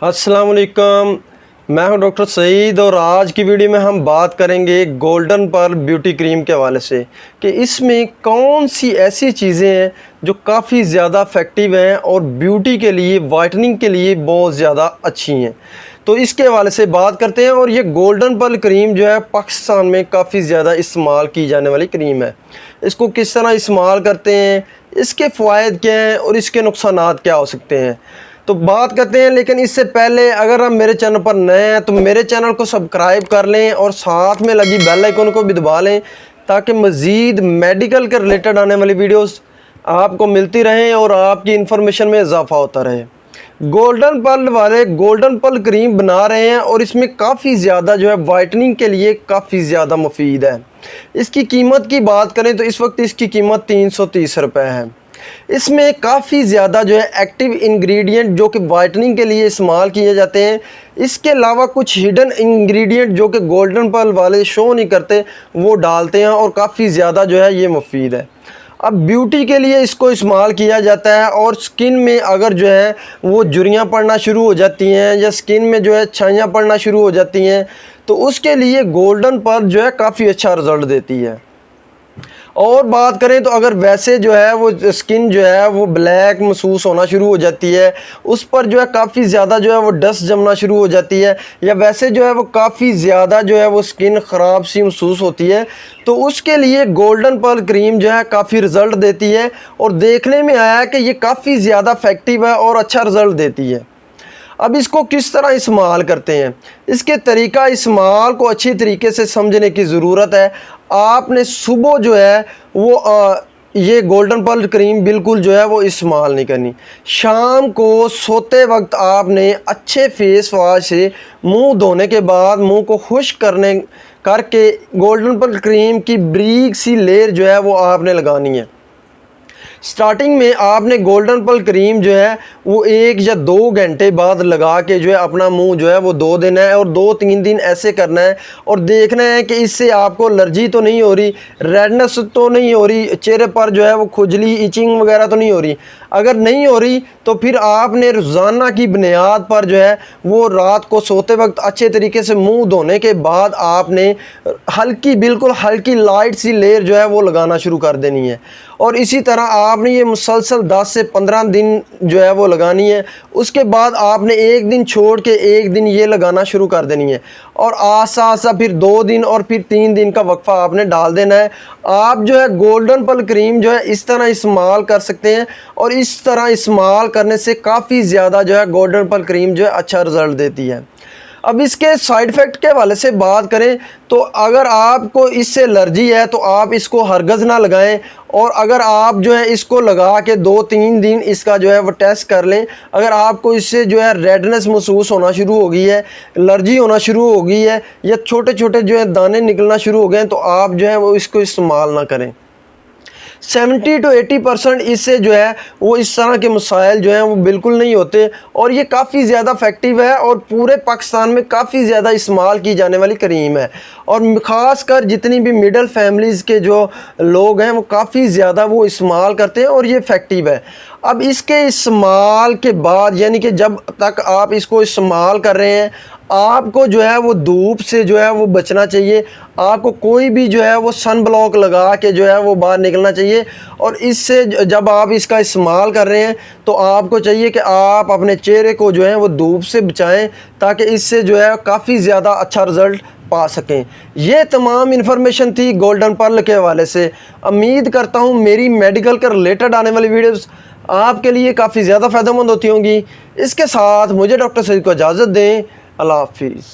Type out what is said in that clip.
अस्सलाम वालेकुम, मैं हूं डॉक्टर सईद और आज की वीडियो में हम बात करेंगे गोल्डन पर्ल ब्यूटी क्रीम के हवाले से कि इसमें कौन सी ऐसी चीज़ें हैं जो काफ़ी ज़्यादा इफ़ेक्टिव हैं और ब्यूटी के लिए, वाइटनिंग के लिए बहुत ज़्यादा अच्छी हैं। तो इसके हवाले से बात करते हैं। और ये गोल्डन पर्ल क्रीम जो है पाकिस्तान में काफ़ी ज़्यादा इस्तेमाल की जाने वाली क्रीम है। इसको किस तरह इस्तेमाल करते हैं, इसके फ़वाइद क्या हैं और इसके नुकसानात क्या हो सकते हैं, तो बात करते हैं। लेकिन इससे पहले अगर आप मेरे चैनल पर नए हैं तो मेरे चैनल को सब्सक्राइब कर लें और साथ में लगी बेल आइकन को भी दबा लें ताकि मज़ीद मेडिकल के रिलेटेड आने वाली वीडियोस आपको मिलती रहें और आपकी इन्फॉर्मेशन में इजाफा होता रहे। गोल्डन पर्ल वाले गोल्डन पर्ल क्रीम बना रहे हैं और इसमें काफ़ी ज़्यादा जो है वाइटनिंग के लिए काफ़ी ज़्यादा मुफीद है। इसकी कीमत की बात करें तो इस वक्त इसकी कीमत 330 रुपये है। इसमें काफ़ी ज़्यादा जो है एक्टिव इंग्रेडिएंट जो कि वाइटनिंग के लिए इस्तेमाल किए जाते हैं। इसके अलावा कुछ हिडन इंग्रेडिएंट जो कि गोल्डन पर्ल वाले शो नहीं करते वो डालते हैं और काफ़ी ज़्यादा जो है ये मुफीद है। अब ब्यूटी के लिए इसको इस्तेमाल किया जाता है और स्किन में अगर जो है वो झुर्रियाँ पड़ना शुरू हो जाती हैं या स्किन में जो है छाइयाँ पड़ना शुरू हो जाती हैं तो उसके लिए गोल्डन पर्ल जो है काफ़ी अच्छा रिज़ल्ट देती है। और बात करें तो अगर वैसे जो है वो स्किन जो है वो ब्लैक महसूस होना शुरू हो जाती है, उस पर जो है काफ़ी ज़्यादा जो है वो डस्ट जमना शुरू हो जाती है या वैसे जो है वो काफ़ी ज़्यादा जो है वो स्किन ख़राब सी महसूस होती है तो उसके लिए गोल्डन पर्ल क्रीम जो है काफ़ी रिज़ल्ट देती है। और देखने में आया है कि ये काफ़ी ज़्यादा इफ़ेक्टिव है और अच्छा रिज़ल्ट देती है। अब इसको किस तरह इस्तेमाल करते हैं, इसके तरीका इस्तेमाल को अच्छी तरीके से समझने की ज़रूरत है। आपने सुबह जो है वो ये गोल्डन पर्ल क्रीम बिल्कुल जो है वो इस्तेमाल नहीं करनी। शाम को सोते वक्त आपने अच्छे फेस वाश से मुंह धोने के बाद मुंह को खुश्क करके गोल्डन पर्ल क्रीम की बारीक सी लेयर जो है वो आपने लगानी है। स्टार्टिंग में आपने गोल्डन पर्ल क्रीम जो है वो 1 या 2 घंटे बाद लगा के जो है अपना मुंह जो है वो धो देना है और 2-3 दिन ऐसे करना है और देखना है कि इससे आपको एलर्जी तो नहीं हो रही, रेडनेस तो नहीं हो रही, चेहरे पर जो है वो खुजली, इचिंग वगैरह तो नहीं हो रही। अगर नहीं हो रही तो फिर आपने रोज़ाना की बुनियाद पर जो है वो रात को सोते वक्त अच्छे तरीके से मुंह धोने के बाद आपने बिल्कुल हल्की लाइट सी लेयर जो है वो लगाना शुरू कर देनी है। और इसी तरह आपने ये मुसलसल 10 से 15 दिन जो है वो लगानी है। उसके बाद आपने 1 दिन छोड़ के 1 दिन ये लगाना शुरू कर देनी है और आसा आसा फिर 2 दिन और फिर 3 दिन का वक्फा आपने डाल देना है। आप जो है गोल्डन पर्ल क्रीम जो है इस तरह इस्तेमाल कर सकते हैं और इस तरह इस्तेमाल करने से काफ़ी ज़्यादा जो है गोल्डन पर्ल क्रीम जो है अच्छा रिज़ल्ट देती है। अब इसके साइड इफ़ेक्ट के हवाले से बात करें तो अगर आपको इससे एलर्जी है तो आप इसको हरगज़ ना लगाएं। और अगर आप जो है इसको लगा के 2-3 दिन इसका जो है वो टेस्ट कर लें, अगर आपको इससे जो है रेडनेस महसूस होना शुरू हो गई है, एलर्जी होना शुरू हो गई है या छोटे छोटे जो है दाने निकलना शुरू हो गए हैं तो आप जो है वो इसको इस्तेमाल ना करें। 70 to 80% इससे जो है वो इस तरह के मसाइल जो हैं वो बिल्कुल नहीं होते और ये काफ़ी ज़्यादा इफ़ेक्टिव है और पूरे पाकिस्तान में काफ़ी ज़्यादा इस्तेमाल की जाने वाली क्रीम है। और ख़ास कर जितनी भी मिडल फैमिलीज़ के जो लोग हैं वो काफ़ी ज़्यादा वो इस्तेमाल करते हैं और ये इफ़ेक्टिव है। अब इसके इस्तेमाल के बाद यानी कि जब तक आप इसको इस्तेमाल कर रहे हैं आपको जो है वो धूप से जो है वो बचना चाहिए। आपको कोई भी जो है वो सन ब्लॉक लगा के जो है वो बाहर निकलना चाहिए। और इससे जब आप इसका इस्तेमाल कर रहे हैं तो आपको चाहिए कि आप अपने चेहरे को जो है वो धूप से बचाएं ताकि इससे जो है काफ़ी ज़्यादा अच्छा रिज़ल्ट पा सकें। ये तमाम इन्फॉर्मेशन थी गोल्डन पर्ल के हवाले से। उम्मीद करता हूँ मेरी मेडिकल के रिलेटेड आने वाली वीडियोस आपके लिए काफ़ी ज़्यादा फ़ायदेमंद होती होंगी। इसके साथ मुझे डॉक्टर सईद को इजाज़त दें। अल्लाह हाफिज़।